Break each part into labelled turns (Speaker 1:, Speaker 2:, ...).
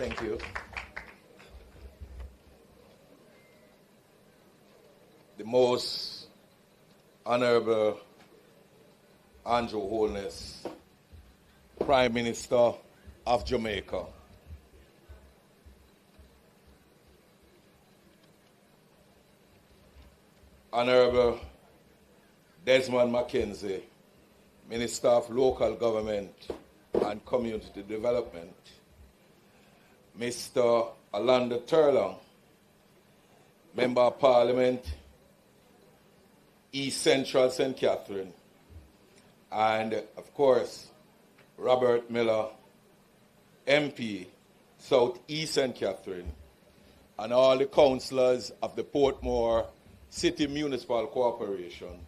Speaker 1: Thank you. The Most Honorable Andrew Holness, Prime Minister of Jamaica. Honorable Desmond McKenzie, Minister of Local Government and Community Development. Mr. Alanda Turlong, Member of Parliament, East Central St. Catherine, and of course, Robert Miller, MP, South East St. Catherine, and all the councillors of the Portmore City Municipal Corporation,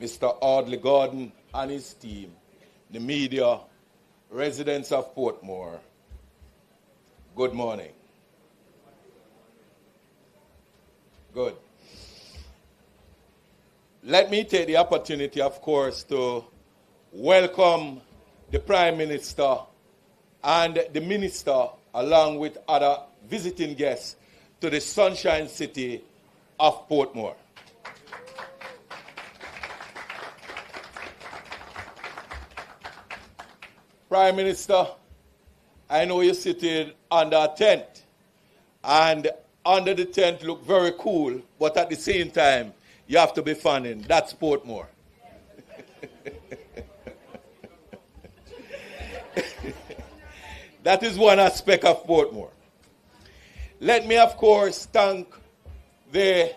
Speaker 1: Mr. Audley Gordon and his team, the media, residents of Portmore. Good morning. Good. Let me take the opportunity, of course, to welcome the Prime Minister and the Minister, along with other visiting guests, to the Sunshine City of Portmore. Prime Minister, I know you're sitting under a tent, and under the tent look very cool, but at the same time, you have to be fanning. That's Portmore. That is one aspect of Portmore. Let me, of course, thank the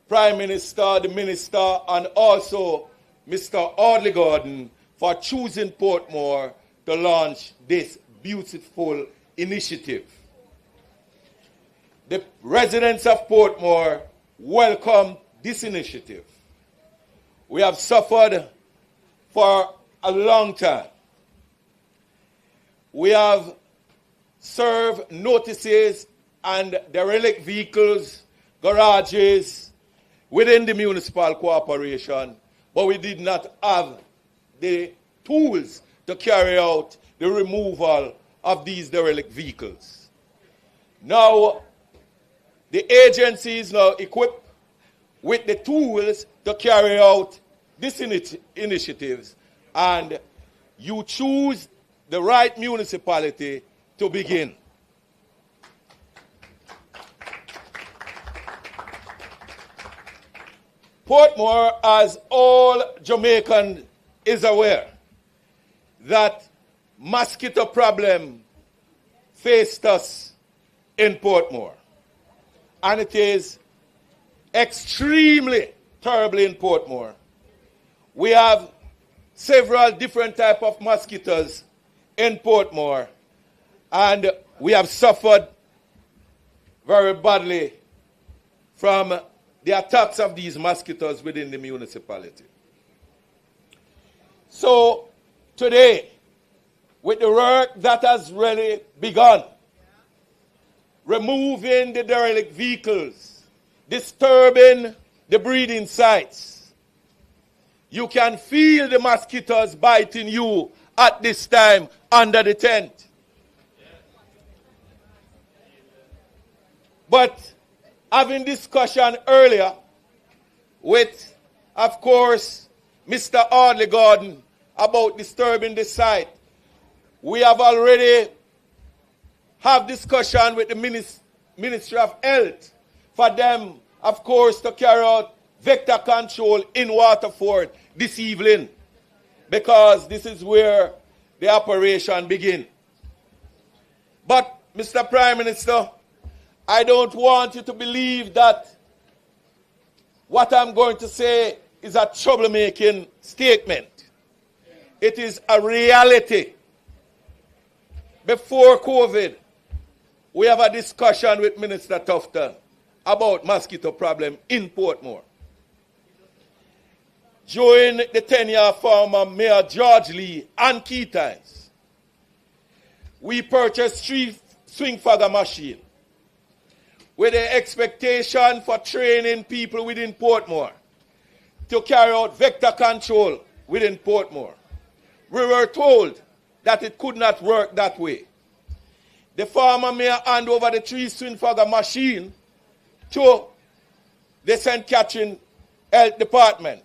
Speaker 1: Prime Minister, the Minister, and also Mr. Audley Gordon for choosing Portmore to launch this beautiful initiative. The residents of Portmore welcome this initiative. We have suffered for a long time. We have served notices and derelict vehicles, garages within the municipal corporation, but we did not have the tools to carry out the removal of these derelict vehicles. Now, the agency is now equipped with the tools to carry out these initiatives, and you choose the right municipality to begin. Portmore, as all Jamaican is aware, that mosquito problem faced us in Portmore. And it is extremely terrible in Portmore. We have several different types of mosquitoes in Portmore, and we have suffered very badly from the attacks of these mosquitoes within the municipality. So today, with the work that has really begun, removing the derelict vehicles, disturbing the breeding sites, you can feel the mosquitoes biting you at this time under the tent. But having discussion earlier with, of course, Mr. Audley Gordon about disturbing the site, we have already have discussion with the Ministry of Health for them, of course, to carry out vector control in Waterford this evening, because this is where the operation begins. But, Mr. Prime Minister, I don't want you to believe that what I'm going to say is a troublemaking statement. It is a reality. Before COVID, we have a discussion with Minister Tufton about mosquito problem in Portmore. During the tenure of former Mayor George Lee and key times, we purchased 3 swing fogger machines with the expectation for training people within Portmore to carry out vector control within Portmore. We were told that it could not work that way. the former mayor hand over the 3 swing fagger machine to the St. Catherine Health Department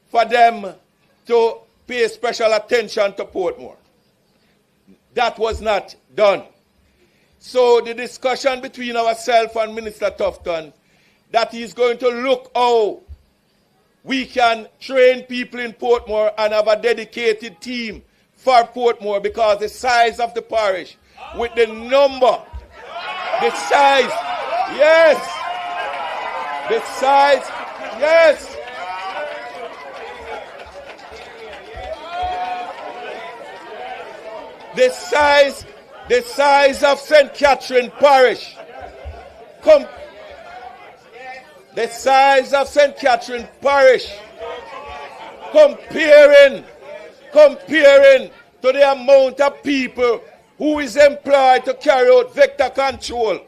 Speaker 1: for them to pay special attention to Portmore. That was not done. So the discussion between ourselves and Minister Tufton, that he's going to look how we can train people in Portmore and have a dedicated team for Portmore, because the size of the parish, with the number, the size, yes, the size, yes. The size of St. Catherine Parish, the size of St. Catherine Parish, comparing to the amount of people who is employed to carry out vector control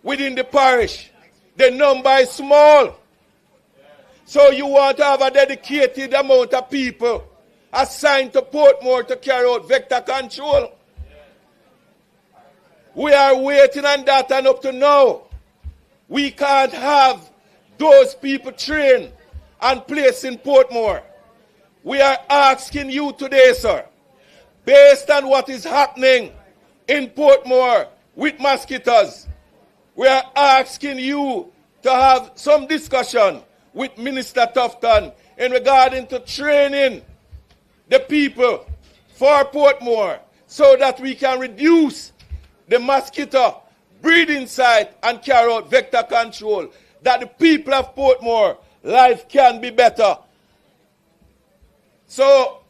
Speaker 1: within the parish, the number is small. So you want to have a dedicated amount of people assigned to Portmore to carry out vector control. We are waiting on that, and up to now, we can't have those people trained and placed in Portmore. We are asking you today, sir, based on what is happening in Portmore with mosquitoes, we are asking you to have some discussion with Minister Tufton in regarding to training the people for Portmore so that we can reduce the mosquito breeding site and carry out vector control, that the people of Portmore life can be better. So,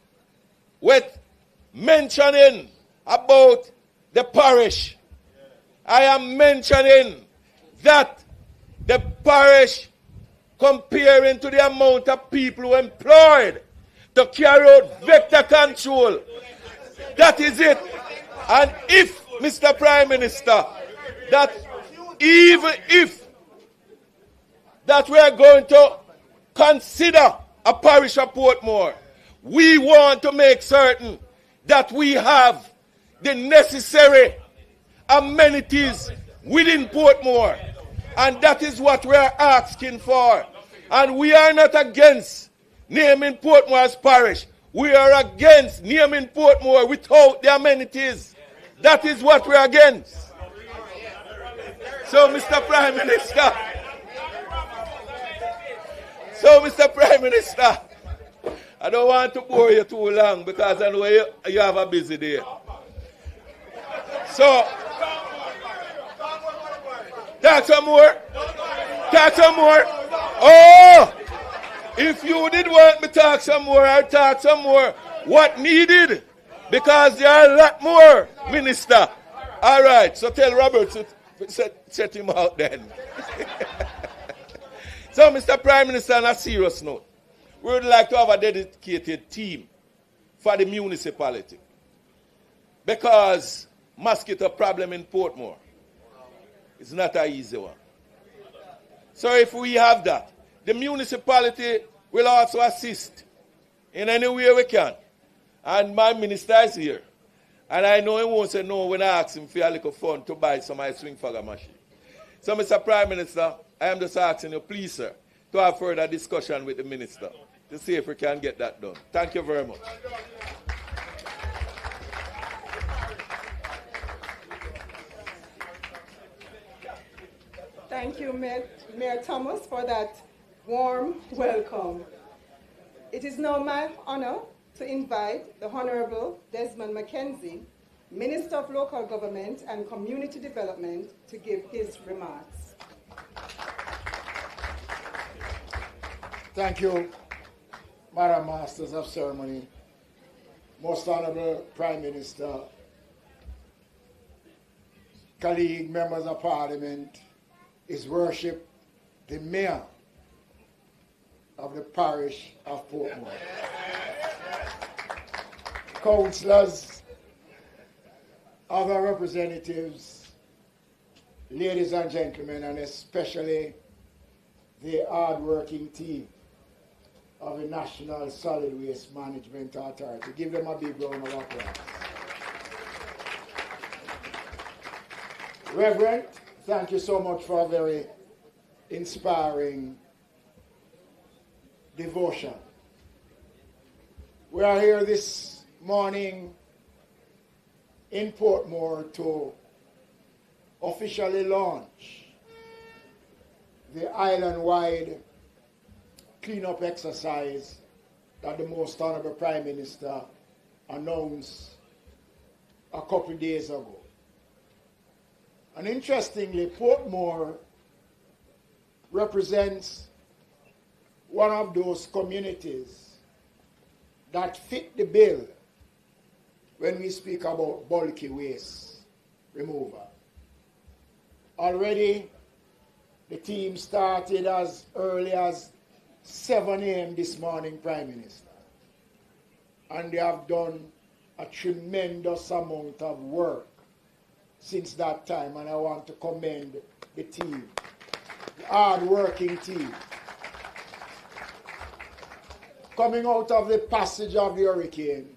Speaker 1: with mentioning about the parish, I am mentioning that the parish, comparing to the amount of people employed to carry out vector control, that is it. And if, Mr. Prime Minister, that even if that we are going to consider a parish of Portmore, we want to make certain that we have the necessary amenities within Portmore. And that is what we are asking for. And we are not against naming Portmore as parish. We are against naming Portmore without the amenities. That is what we are against. So, Mr. Prime Minister, I don't want to bore you too long because I know you have a busy day. So, talk some more. Oh, if you did want me to talk some more, I'll talk some more. What needed? Because there are a lot more, Minister. All right, so tell Robert to set him out then. So, Mr. Prime Minister, on a serious note, we would like to have a dedicated team for the municipality, because mosquito problem in Portmore is not an easy one. So if we have that, the municipality will also assist in any way we can. And my minister is here. And I know he won't say no when I ask him for a little fund to buy some ice swing fagger machine. So, Mr. Prime Minister, I am just asking you, please, sir, to have further discussion with the minister to see if we can get that done. Thank you very much.
Speaker 2: Thank you, Mayor Thomas, for that warm welcome. It is now my honor to invite the Honorable Desmond Mackenzie, Minister of Local Government and Community Development, to give his remarks.
Speaker 3: Thank you, Madam Masters of Ceremony, Most Honorable Prime Minister, colleague, members of Parliament, His Worship, the Mayor of the Parish of Portmore, councillors, other representatives, ladies and gentlemen, and especially the hard-working team of the National Solid Waste Management Authority. Give them a big round of applause. Reverend, thank you so much for a very inspiring devotion. We are here this morning in Portmore to officially launch the island-wide cleanup exercise that the Most Honorable Prime Minister announced a couple days ago. And interestingly, Portmore represents one of those communities that fit the bill when we speak about bulky waste removal. Already, the team started as early as 7 a.m. this morning, Prime Minister. And they have done a tremendous amount of work since that time, and I want to commend the team, the hard-working team. Coming out of the passage of the hurricane,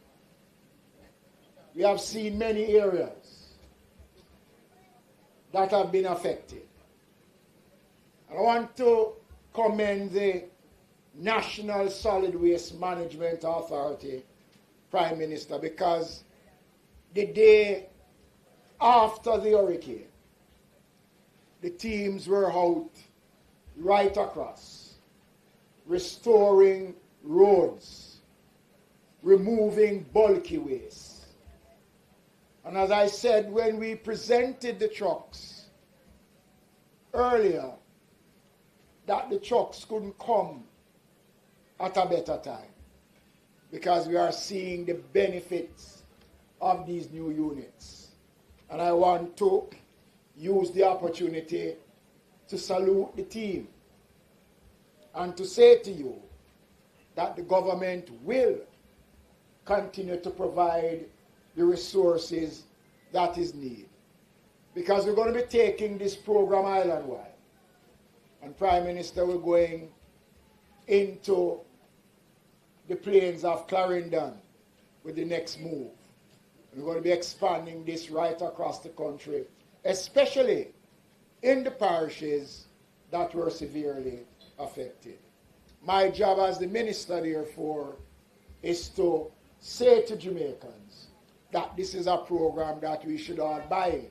Speaker 3: we have seen many areas that have been affected. And I want to commend the National Solid Waste Management Authority, Prime Minister, because the day after the hurricane, the teams were out right across, restoring roads, removing bulky waste. And as I said, when we presented the trucks earlier, that the trucks couldn't come at a better time, because we are seeing the benefits of these new units. And I want to use the opportunity to salute the team and to say to you that the government will continue to provide the resources that is needed. Because we're going to be taking this program island-wide. And Prime Minister, we're going into the plains of Clarendon with the next move. We're going to be expanding this right across the country, especially in the parishes that were severely affected. My job as the minister, therefore, is to say to Jamaicans that this is a program that we should all buy in,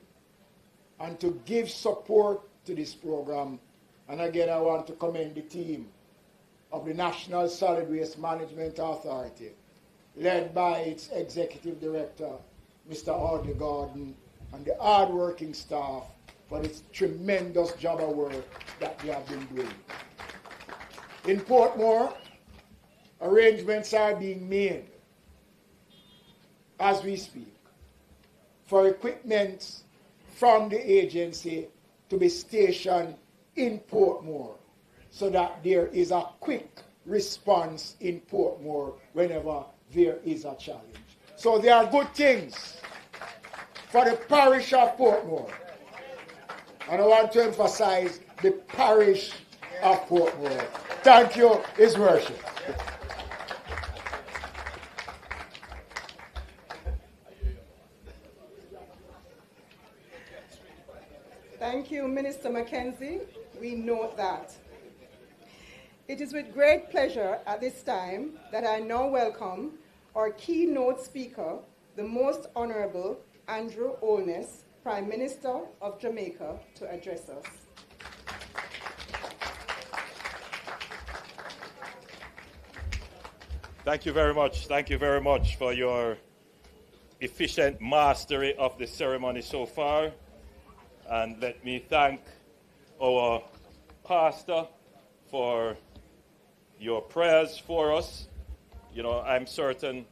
Speaker 3: and to give support to this program. And again, I want to commend the team of the National Solid Waste Management Authority, led by its Executive Director, Mr. Audley Gordon, and the hard-working staff for this tremendous job of work that they have been doing. In Portmore, arrangements are being made as we speak for equipment from the agency to be stationed in Portmore, so that there is a quick response in Portmore whenever there is a challenge. So there are good things for the parish of Portmore. And I want to emphasize the parish of Portmore. Thank you, His Worship.
Speaker 2: Thank you, Minister Mackenzie. We note that. It is with great pleasure at this time that I now welcome our keynote speaker, the Most Honorable Andrew Holness, Prime Minister of Jamaica, to address us.
Speaker 4: Thank you very much. Thank you very much for your efficient mastery of the ceremony so far. And let me thank our pastor for your prayers for us. You know, I'm certain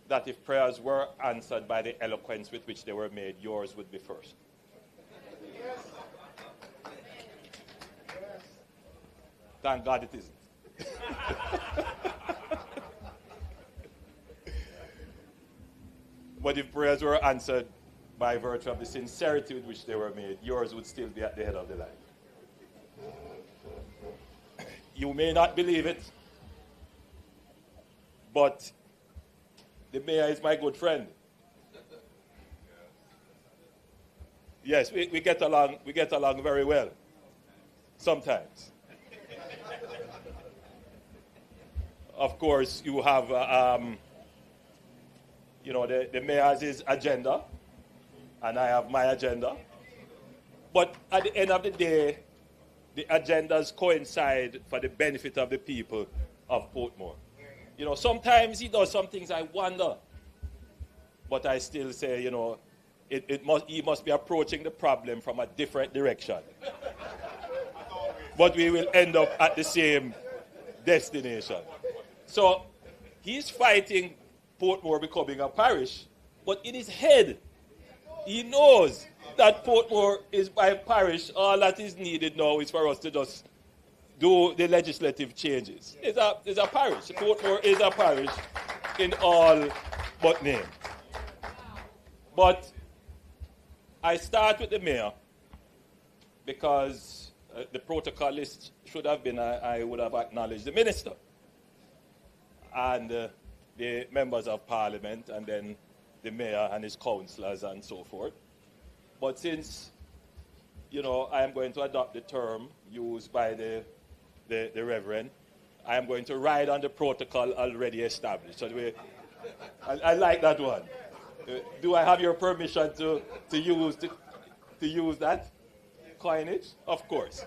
Speaker 4: that if prayers were answered by the eloquence with which they were made, yours would be first. Yes. Yes. Thank God it isn't. But if prayers were answered by virtue of the sincerity with which they were made, yours would still be at the head of the line. You may not believe it, but the mayor is my good friend. Yes, we get along. We get along very well. Sometimes. Of course, you have, the mayor has his agenda, and I have my agenda. But at the end of the day, the agendas coincide for the benefit of the people of Portmore. Sometimes he does some things I wonder, but I still say, he must be approaching the problem from a different direction. But we will end up at the same destination. So he's fighting Portmore becoming a parish, but in his head, he knows that Portmore is by parish. All that is needed now is for us to just do the legislative changes. It's a parish. Portmore is a parish in all but name. But I start with the mayor because the protocol list should have been, I would have acknowledged the minister and the members of parliament and then the mayor and his councillors and so forth. But since, I am going to adopt the term used by the Reverend, I am going to ride on the protocol already established. So I like that one. Do I have your permission to use that coinage? Of course.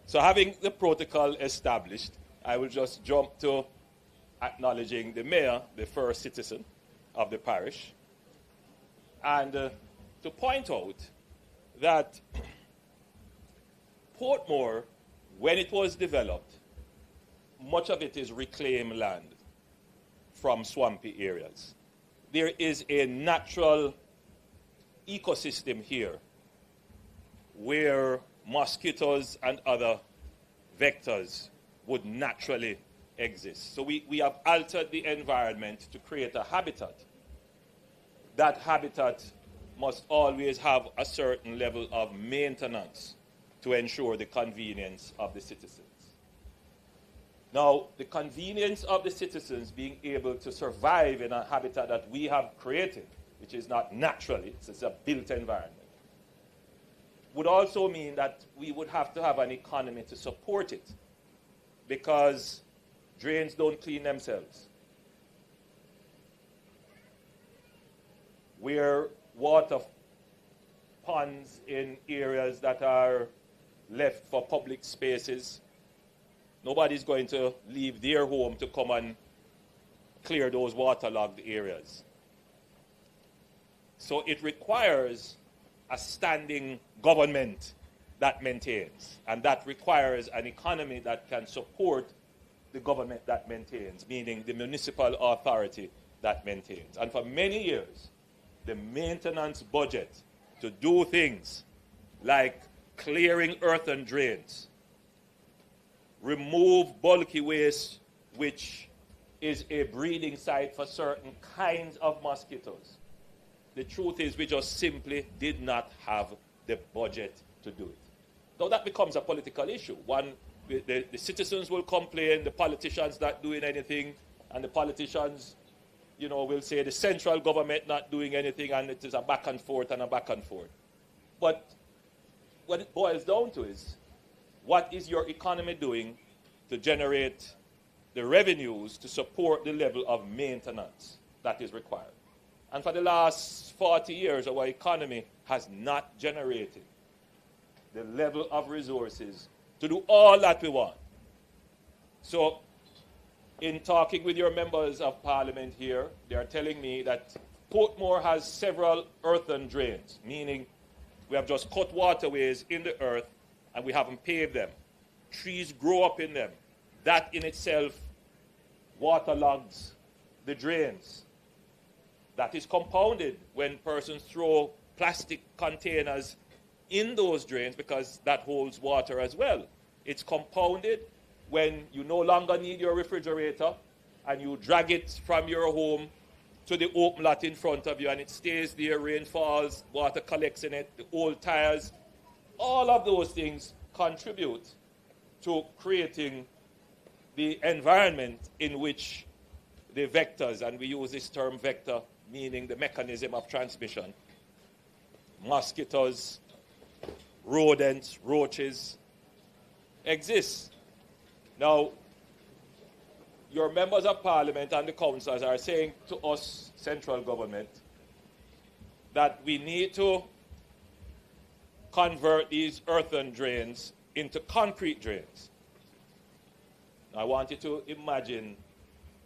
Speaker 4: So having the protocol established, I will just jump to acknowledging the mayor, the first citizen of the parish, and to point out that Portmore, when it was developed, much of it is reclaimed land from swampy areas. There is a natural ecosystem here where mosquitoes and other vectors would naturally exist. So we have altered the environment to create a habitat. That habitat must always have a certain level of maintenance to ensure the convenience of the citizens. Now, the convenience of the citizens being able to survive in a habitat that we have created, which is not naturally, it's a built environment, would also mean that we would have to have an economy to support it, because drains don't clean themselves. Where water ponds in areas that are left for public spaces, nobody's going to leave their home to come and clear those waterlogged areas. So it requires a standing government that maintains, and that requires an economy that can support the government that maintains, meaning the municipal authority that maintains. And for many years, the maintenance budget to do things like clearing earthen drains, remove bulky waste, which is a breeding site for certain kinds of mosquitoes. The truth is we just simply did not have the budget to do it. Now that becomes a political issue. The citizens will complain, the politicians not doing anything, and the politicians, will say the central government not doing anything, and it is a back and forth and a back and forth. But what it boils down to is, what is your economy doing to generate the revenues to support the level of maintenance that is required? And for the last 40 years, our economy has not generated the level of resources to do all that we want. So, in talking with your members of parliament here, they are telling me that Portmore has several earthen drains, meaning we have just cut waterways in the earth and we haven't paved them. Trees grow up in them. That in itself waterlogs the drains. That is compounded when persons throw plastic containers in those drains, because that holds water as well. It's compounded when you no longer need your refrigerator and you drag it from your home to the open lot in front of you, and it stays there, rain falls, water collects in it, the old tires. All of those things contribute to creating the environment in which the vectors, and we use this term vector, meaning the mechanism of transmission, mosquitoes, rodents, roaches exist. Now, your members of parliament and the councillors are saying to us, central government, that we need to convert these earthen drains into concrete drains. I want you to imagine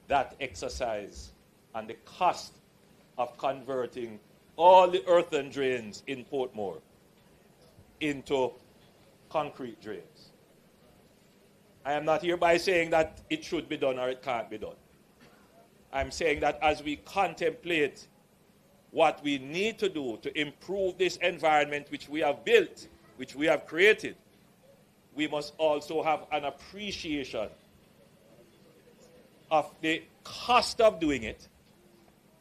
Speaker 4: that exercise and the cost of converting all the earthen drains in Portmore into concrete drains. I am not hereby saying that it should be done or it can't be done. I'm saying that as we contemplate what we need to do to improve this environment which we have built, which we have created, we must also have an appreciation of the cost of doing it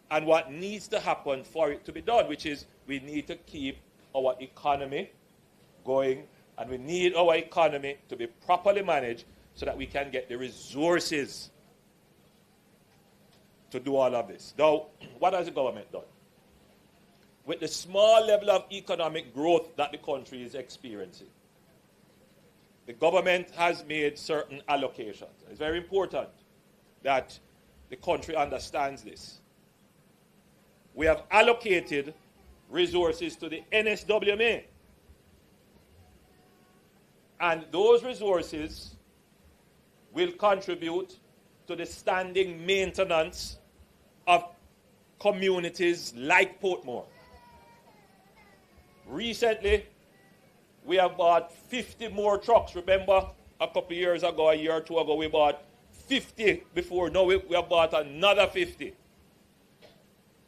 Speaker 4: and what needs to happen for it to be done, which is we need to keep our economy going, and we need our economy to be properly managed so that we can get the resources to do all of this. Now, what has the government done? With the small level of economic growth that the country is experiencing, the government has made certain allocations. It's very important that the country understands this. We have allocated resources to the NSWMA. And those resources will contribute to the standing maintenance of communities like Portmore. Recently, we have bought 50 more trucks. Remember, a couple of years ago, a year or two ago, we bought 50 before. Now we have bought another 50.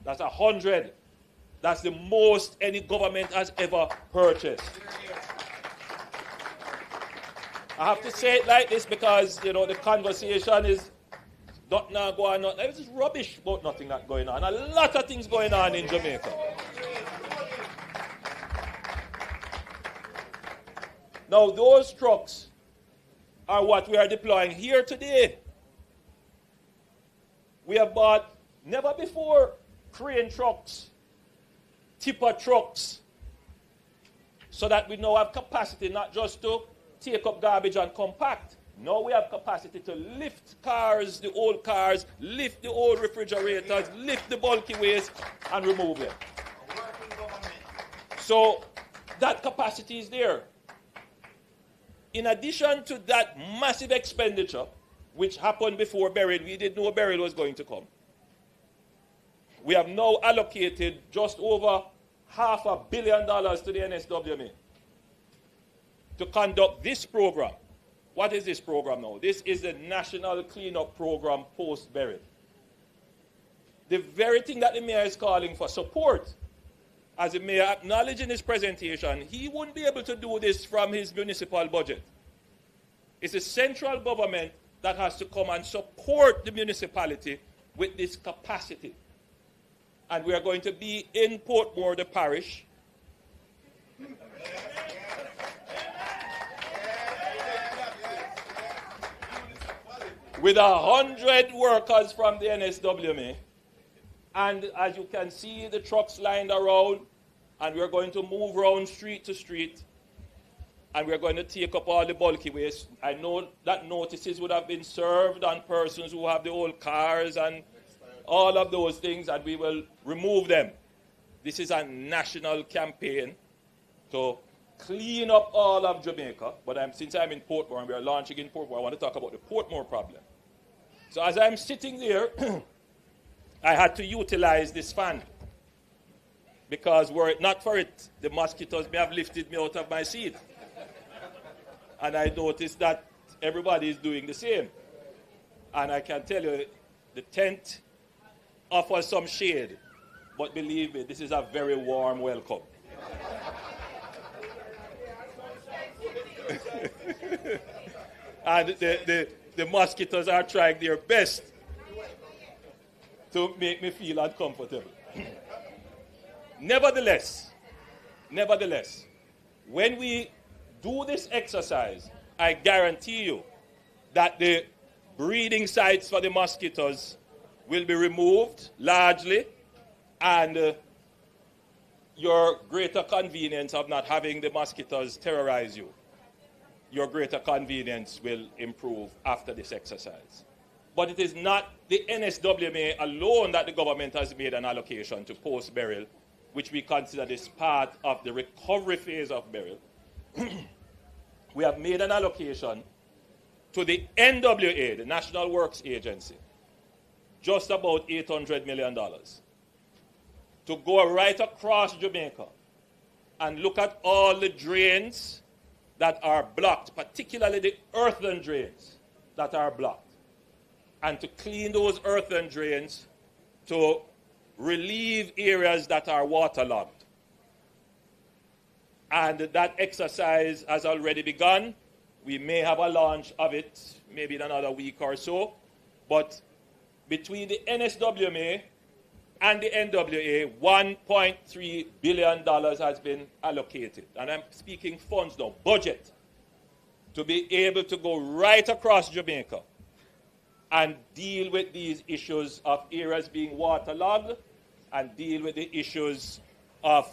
Speaker 4: That's 100. That's the most any government has ever purchased. I have to say it like this because, you know, the conversation is not now going on. This is rubbish about nothing that's going on. A lot of things going on in Jamaica. Now, those trucks are what we are deploying here today. We have bought, never before, crane trucks, tipper trucks, so that we now have capacity not just to take up garbage and compact. Now we have capacity to lift cars, the old cars, lift the old refrigerators, lift the bulky waste, and remove them. So that capacity is there. In addition to that massive expenditure, which happened before burial, we didn't know burial was going to come. We have now allocated just over $500 million to the NSWMA to conduct this program. What is this program now? This is the National Cleanup Program post-burial. The very thing that the mayor is calling for support, as the mayor acknowledged in his presentation, he wouldn't be able to do this from his municipal budget. It's the central government that has to come and support the municipality with this capacity. And we are going to be in Portmore, the parish, with 100 workers from the NSWMA. And as you can see, the trucks lined around, and we're going to move around street to street, and we're going to take up all the bulky waste. I know that notices would have been served on persons who have the old cars and all of those things, and we will remove them. This is a national campaign to clean up all of Jamaica, but since I'm in Portmore and we are launching in Portmore, I want to talk about the Portmore problem. So as I'm sitting there, I had to utilize this fan, because were it not for it, the mosquitoes may have lifted me out of my seat. And I noticed that everybody is doing the same. And I can tell you, the tent offers some shade, but believe me, this is a very warm welcome. And the mosquitoes are trying their best to make me feel uncomfortable. Nevertheless, when we do this exercise, I guarantee you that the breeding sites for the mosquitoes will be removed largely, and your greater convenience of not having the mosquitoes terrorize you, your greater convenience will improve after this exercise. But it is not the NSWMA alone that the government has made an allocation to post-burial, which we consider this part of the recovery phase of burial. We have made an allocation to the NWA, the National Works Agency, just about $800 million, to go right across Jamaica and look at all the drains that are blocked, particularly the earthen drains that are blocked, and to clean those earthen drains to relieve areas that are waterlogged. And that exercise has already begun. We may have a launch of it maybe in another week or so, but between the NSWMA and the NWA, $1.3 billion has been allocated. And I'm speaking funds now, budget, to be able to go right across Jamaica and deal with these issues of areas being waterlogged and deal with the issues of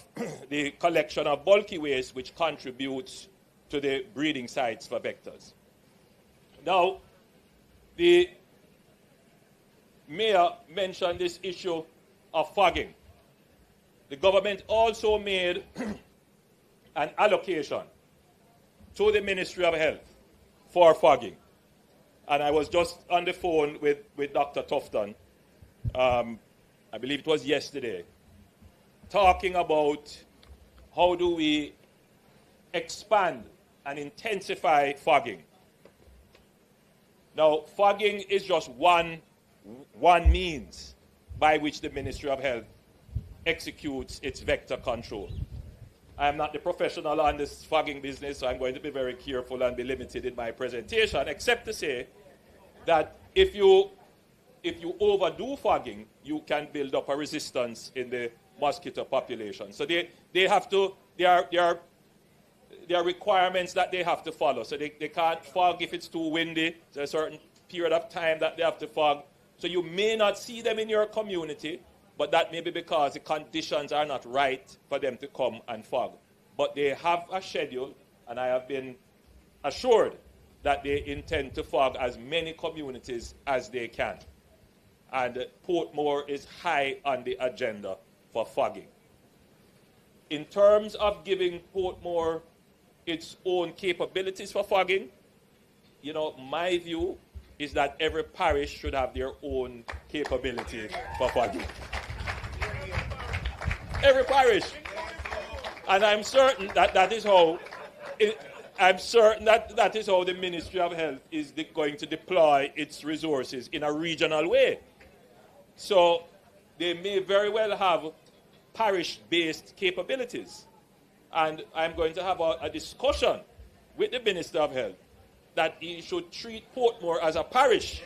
Speaker 4: the collection of bulky waste, which contributes to the breeding sites for vectors. Now, the mayor mentioned this issue of fogging. The government also made an allocation to the Ministry of Health for fogging. And I was just on the phone with Dr. Tufton, I believe it was yesterday, talking about how do we expand and intensify fogging. Now, fogging is just one means by which the Ministry of Health executes its vector control. I am not the professional on this fogging business, so I'm going to be very careful and be limited in my presentation, except to say that if you overdo fogging, you can build up a resistance in the mosquito population. So there are requirements that they have to follow. So they can't fog if it's too windy. There's a certain period of time that they have to fog. So you may not see them in your community, but that may be because the conditions are not right for them to come and fog. But they have a schedule, and I have been assured that they intend to fog as many communities as they can. And Portmore is high on the agenda for fogging. In terms of giving Portmore its own capabilities for fogging, you know, my view is that every parish should have their own capability for fogging. Every parish. And I'm certain that is how the Ministry of Health is going to deploy its resources in a regional way. So they may very well have parish-based capabilities. And I'm going to have a discussion with the Minister of Health that he should treat Portmore as a parish.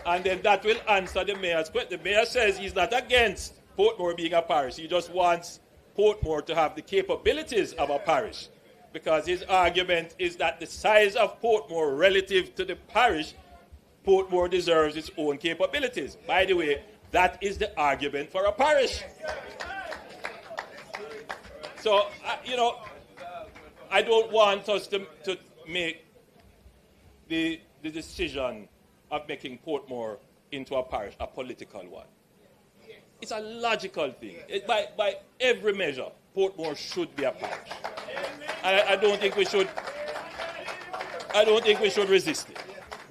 Speaker 4: And then that will answer the mayor's question. The mayor says he's not against Portmore being a parish. He just wants Portmore to have the capabilities of a parish. Because his argument is that the size of Portmore relative to the parish, Portmore deserves its own capabilities. By the way, that is the argument for a parish. So, I don't want us to make the decision of making Portmore into a parish a political one. It's a logical thing. By every measure, Portmore should be a parish. I don't think we should resist it.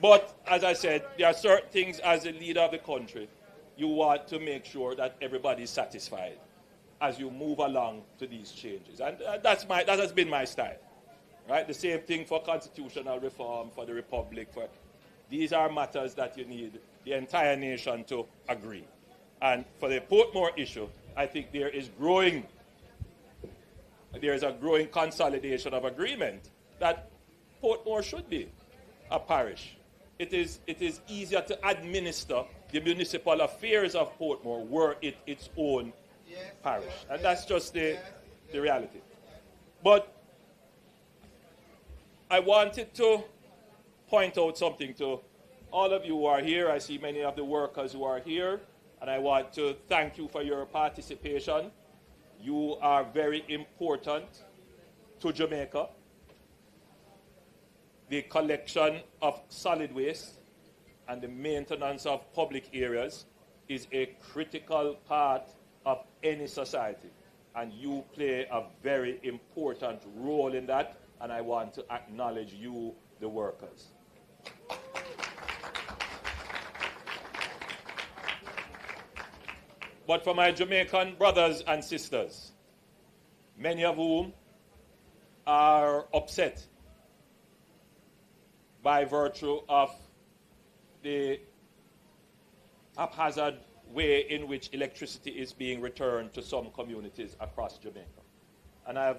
Speaker 4: But as I said, there are certain things as a leader of the country you want to make sure that everybody is satisfied as you move along to these changes. And that has been my style. Right? The same thing for constitutional reform, for the republic. These are matters that you need the entire nation to agree. And for the Portmore issue, I think there is a growing consolidation of agreement that Portmore should be a parish. It is easier to administer the municipal affairs of Portmore were it its own parish. And that's just the reality. But I wanted to point out something to all of you who are here. I see many of the workers who are here, and I want to thank you for your participation. You are very important to Jamaica. The collection of solid waste and the maintenance of public areas is a critical part of any society, and you play a very important role in that, and I want to acknowledge you, the workers. But for my Jamaican brothers and sisters, many of whom are upset by virtue of the haphazard way in which electricity is being returned to some communities across Jamaica. And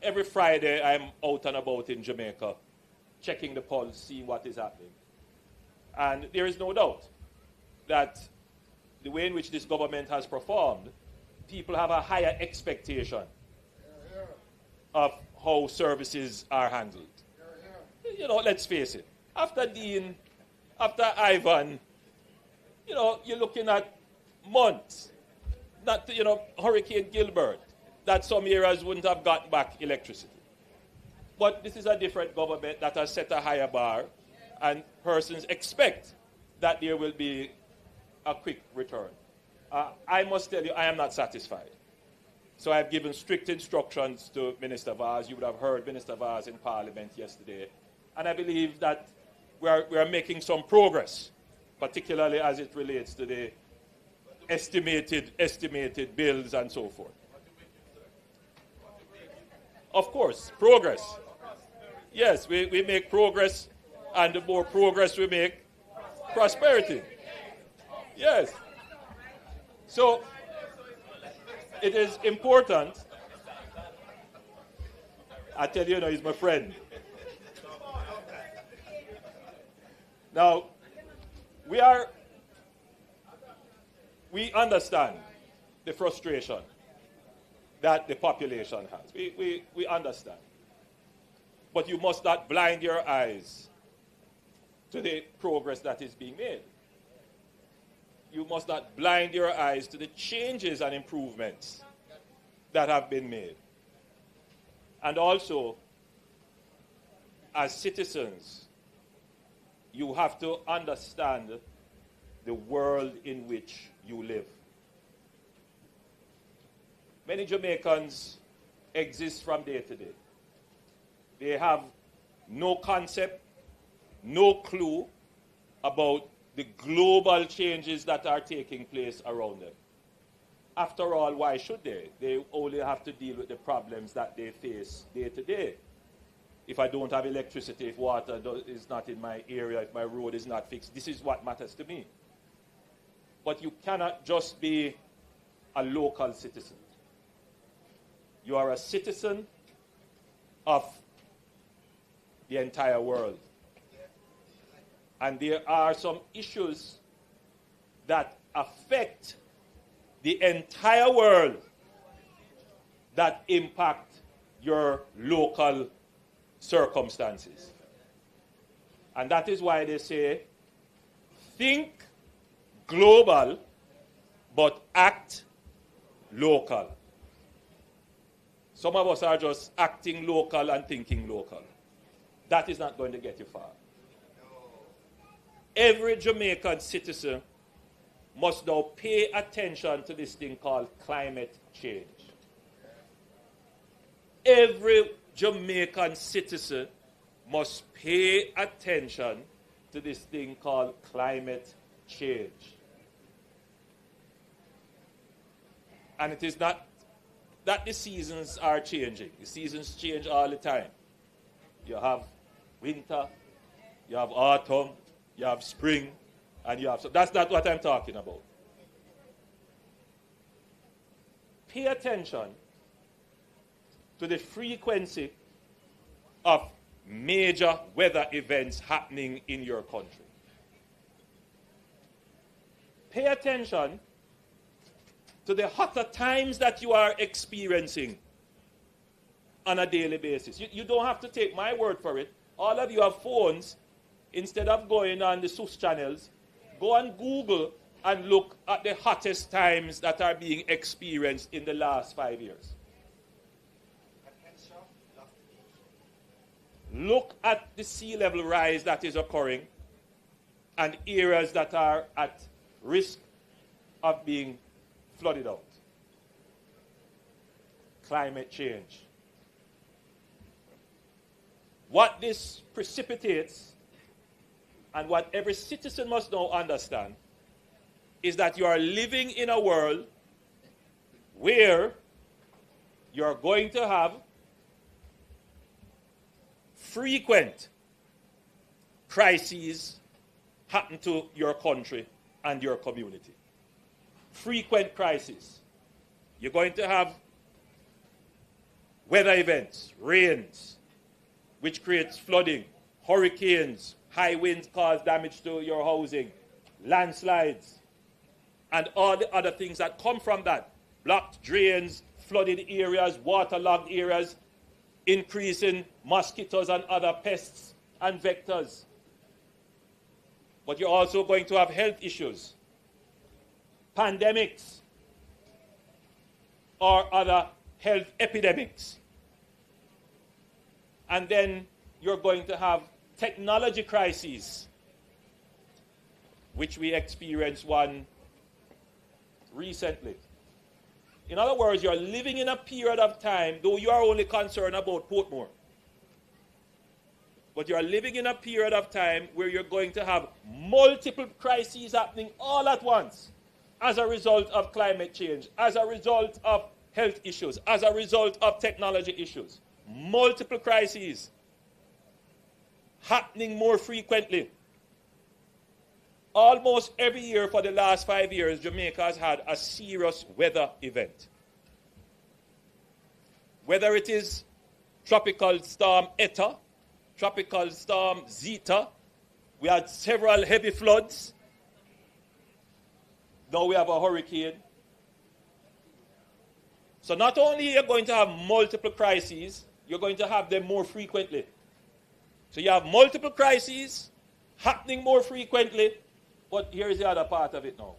Speaker 4: every Friday I'm out and about in Jamaica, checking the pulse, seeing what is happening. And there is no doubt that the way in which this government has performed, people have a higher expectation of how services are handled. Let's face it. After Dean, after Ivan, you're looking at months, not, Hurricane Gilbert, that some areas wouldn't have gotten back electricity. But this is a different government that has set a higher bar, and persons expect that there will be a quick return. I must tell you, I am not satisfied. So I have given strict instructions to Minister Vaz. You would have heard Minister Vaz in Parliament yesterday. And I believe that we are making some progress, particularly as it relates to the estimated bills and so forth. Of course, progress. Yes, we make progress, and the more progress we make, prosperity. Yes. So it is important. I tell you, he's my friend. Now, we understand the frustration that the population has. We understand. But you must not blind your eyes to the progress that is being made. You must not blind your eyes to the changes and improvements that have been made. And also, as citizens, you have to understand the world in which you live. Many Jamaicans exist from day to day. They have no concept, no clue about the global changes that are taking place around them. After all, why should they? They only have to deal with the problems that they face day to day. If I don't have electricity, if water is not in my area, if my road is not fixed, this is what matters to me. But you cannot just be a local citizen. You are a citizen of the entire world. And there are some issues that affect the entire world that impact your local circumstances. And that is why they say, think global, but act local. Some of us are just acting local and thinking local. That is not going to get you far. Every Jamaican citizen must now pay attention to this thing called climate change. Every Jamaican citizen must pay attention to this thing called climate change. And it is not that the seasons are changing. The seasons change all the time. You have winter, you have autumn, you have spring, and you have... So that's not what I'm talking about. Pay attention to the frequency of major weather events happening in your country. Pay attention to the hotter times that you are experiencing on a daily basis. You don't have to take my word for it. All of you have phones instead of going on the SUS channels, go on Google and look at the hottest times that are being experienced in the last 5 years. Look at the sea level rise that is occurring and areas that are at risk of being flooded out. Climate change. What this precipitates, and what every citizen must now understand, is that you are living in a world where you're going to have frequent crises happen to your country and your community. Frequent crises. You're going to have weather events, rains, which creates flooding, hurricanes, high winds cause damage to your housing, landslides, and all the other things that come from that. Blocked drains, flooded areas, waterlogged areas, increasing mosquitoes and other pests and vectors. But you're also going to have health issues, pandemics, or other health epidemics. And then you're going to have technology crises, which we experienced one recently. In other words, you're living in a period of time, though you are only concerned about Portmore, but you're living in a period of time where you're going to have multiple crises happening all at once as a result of climate change, as a result of health issues, as a result of technology issues. Multiple crises happening more frequently. Almost every year for the last 5 years, Jamaica has had a serious weather event. Whether it is Tropical Storm Eta, Tropical Storm Zeta, we had several heavy floods. Now we have a hurricane. So not only are you going to have multiple crises, you're going to have them more frequently. So you have multiple crises happening more frequently. But here's the other part of it now.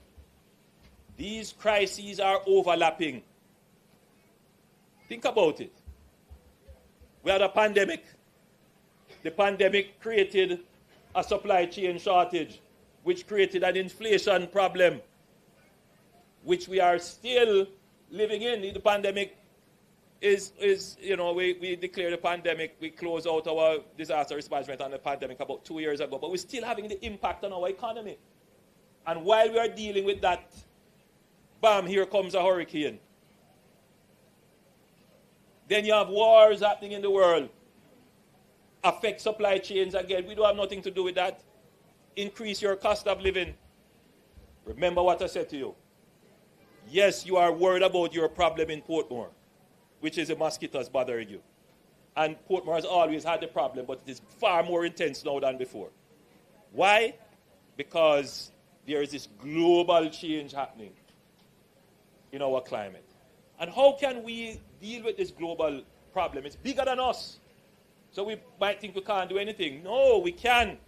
Speaker 4: These crises are overlapping. Think about it. We had a pandemic. The pandemic created a supply chain shortage, which created an inflation problem, which we are still living in. The pandemic is we declared the pandemic, we closed out our disaster response management on the pandemic about 2 years ago, but we're still having the impact on our economy. And while we are dealing with that, bam, here comes a hurricane. Then you have wars happening in the world. Affect supply chains again. We don't have nothing to do with that. Increase your cost of living. Remember what I said to you. Yes, you are worried about your problem in Portmore, which is the mosquitoes bothering you. And Portmore has always had the problem, but it is far more intense now than before. Why? Because there is this global change happening in our climate. And how can we deal with this global problem? It's bigger than us. So we might think we can't do anything. No, we can.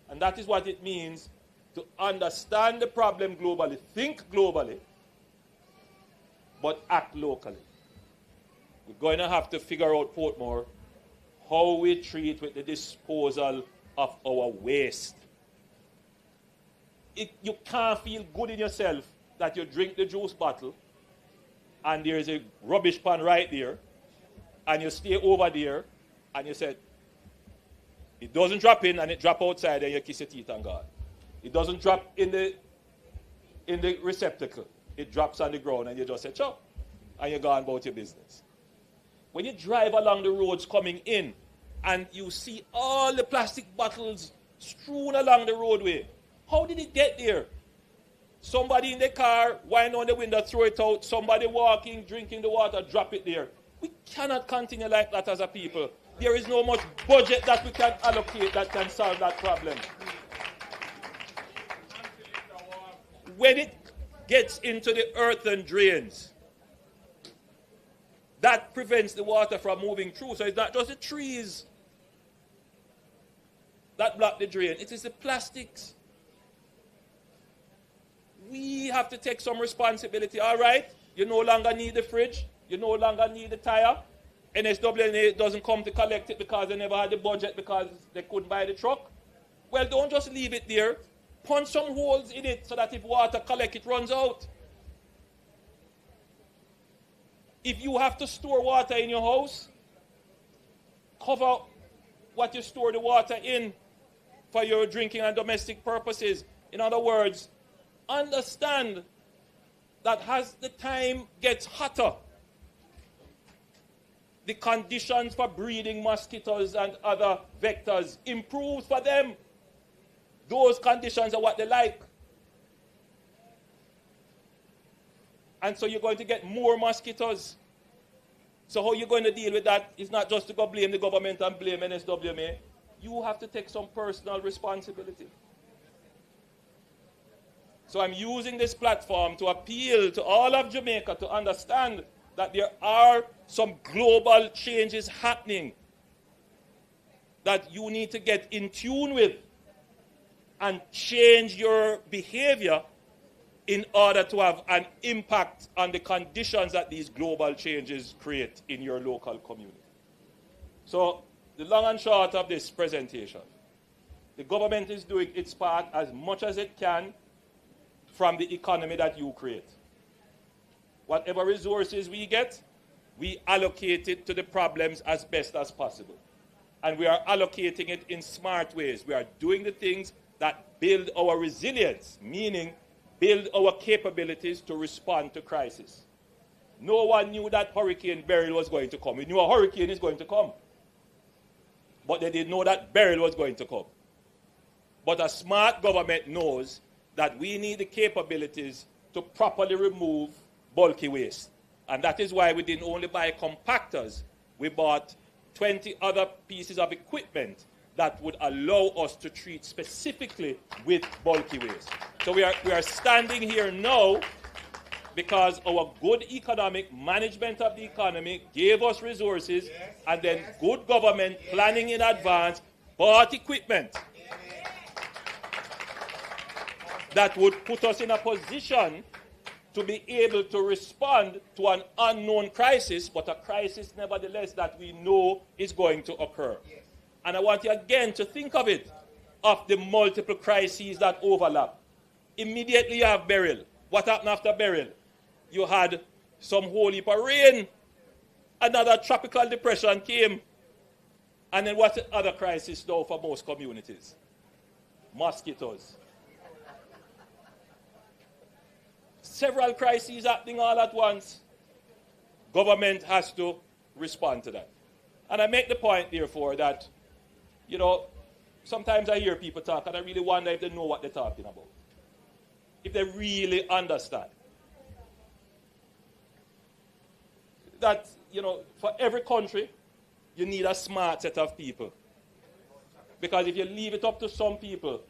Speaker 4: And that is what it means to understand the problem globally, think globally, but act locally. We're going to have to figure out, Portmore, how we treat with the disposal of our waste. You can't feel good in yourself that you drink the juice bottle and there's a rubbish pan right there and you stay over there and you say, it doesn't drop in and it drop outside and you kiss your teeth and God. It doesn't drop in the receptacle. It drops on the ground and you just say, chop, and you're going about your business. When you drive along the roads coming in and you see all the plastic bottles strewn along the roadway, how did it get there? Somebody in the car, wind on the window, throw it out. Somebody walking, drinking the water, drop it there. We cannot continue like that as a people. There is no much budget that we can allocate that can solve that problem. When it gets into the earthen drains, that prevents the water from moving through. So it's not just the trees that block the drain. It is the plastics. We have to take some responsibility. All right, you no longer need the fridge. You no longer need the tire. NSWMA doesn't come to collect it because they never had the budget because they couldn't buy the truck. Well, don't just leave it there. Punch some holes in it so that if water collects, it runs out. If you have to store water in your house, cover what you store the water in for your drinking and domestic purposes. In other words, understand that as the time gets hotter, the conditions for breeding mosquitoes and other vectors improve for them. Those conditions are what they like. And so you're going to get more mosquitoes. So how you're going to deal with that is not just to go blame the government and blame NSWMA. You have to take some personal responsibility. So I'm using this platform to appeal to all of Jamaica to understand that there are some global changes happening that you need to get in tune with and change your behavior in order to have an impact on the conditions that these global changes create in your local community. So the long and short of this presentation, the government is doing its part as much as it can from the economy that you create. Whatever resources we get, we allocate it to the problems as best as possible. And we are allocating it in smart ways. We are doing the things that build our resilience, meaning build our capabilities to respond to crisis. No one knew that Hurricane Beryl was going to come. We knew a hurricane is going to come. But they didn't know that Beryl was going to come. But a smart government knows that we need the capabilities to properly remove bulky waste. And that is why we didn't only buy compactors, we bought 20 other pieces of equipment that would allow us to treat specifically with bulky waste. So we are standing here now because our good economic management of the economy gave us resources, and then good government planning in advance bought equipment that would put us in a position to be able to respond to an unknown crisis, but a crisis nevertheless that we know is going to occur. And I want you again to think of it, of the multiple crises that overlap. Immediately you have Beryl. What happened after Beryl? You had some whole heap of rain. Another tropical depression came. And then what's the other crisis now for most communities? Mosquitoes. Several crises happening all at once. Government has to respond to that. And I make the point, therefore, that, you know, sometimes I hear people talk and I really wonder if they know what they're talking about. If they really understand. That, you know, for every country, you need a smart set of people. Because if you leave it up to some people,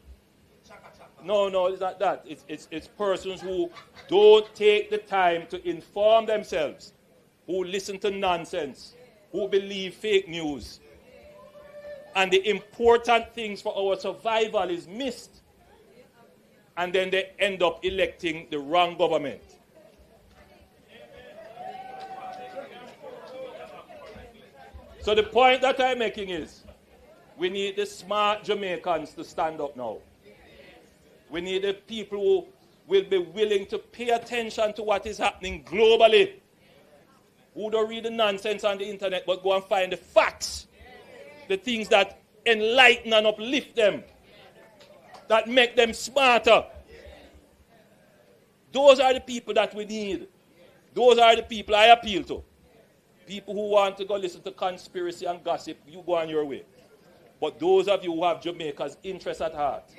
Speaker 4: no, it's not that. It's persons who don't take the time to inform themselves, who listen to nonsense, who believe fake news. And the important things for our survival is missed. And then they end up electing the wrong government. So the point that I'm making is, we need the smart Jamaicans to stand up now. We need the people who will be willing to pay attention to what is happening globally. Who don't read the nonsense on the internet, but go and find the facts. The things that enlighten and uplift them. That make them smarter. Those are the people that we need. Those are the people I appeal to. People who want to go listen to conspiracy and gossip, you go on your way. But those of you who have Jamaica's interest at heart,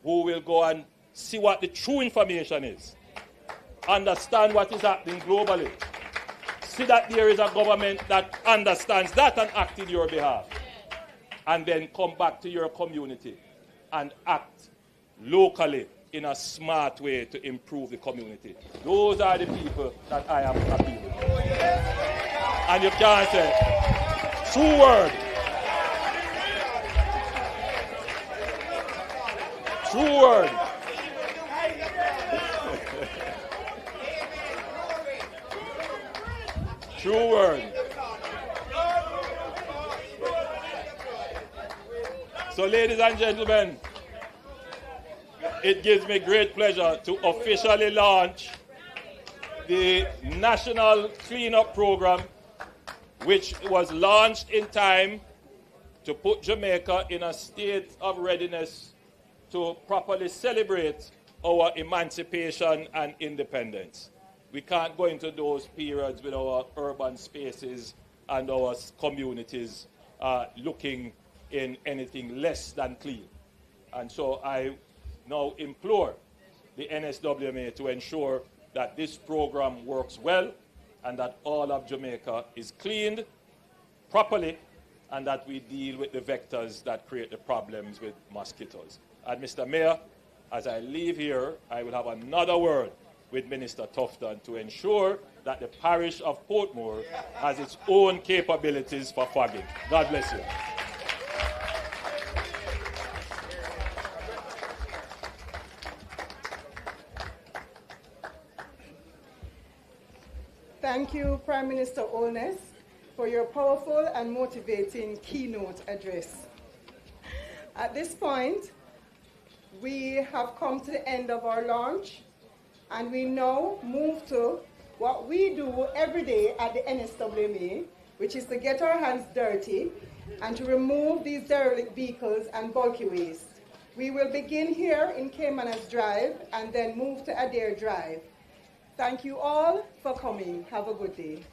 Speaker 4: who will go and see what the true information is, understand what is happening globally, see that there is a government that understands that and acts in your behalf, and then come back to your community and act locally in a smart way to improve the community. Those are the people that I am appealing to. And you can't say, true word. True word. True word. So, ladies and gentlemen, it gives me great pleasure to officially launch the National Cleanup Program, which was launched in time to put Jamaica in a state of readiness to properly celebrate our emancipation and independence. We can't go into those periods with our urban spaces and our communities looking in anything less than clean. And so I now implore the NSWMA to ensure that this program works well and that all of Jamaica is cleaned properly and that we deal with the vectors that create the problems with mosquitoes. And Mr. Mayor, as I leave here, I will have another word with Minister Tufton to ensure that the parish of Portmore has its own capabilities for fogging. God bless you.
Speaker 2: Thank you, Prime Minister Holness, for your powerful and motivating keynote address. At this point, we have come to the end of our launch, and we now move to what we do every day at the NSWMA, which is to get our hands dirty and to remove these derelict vehicles and bulky waste. We will begin here in Caymanas Drive and then move to Adair Drive. Thank you all for coming. Have a good day.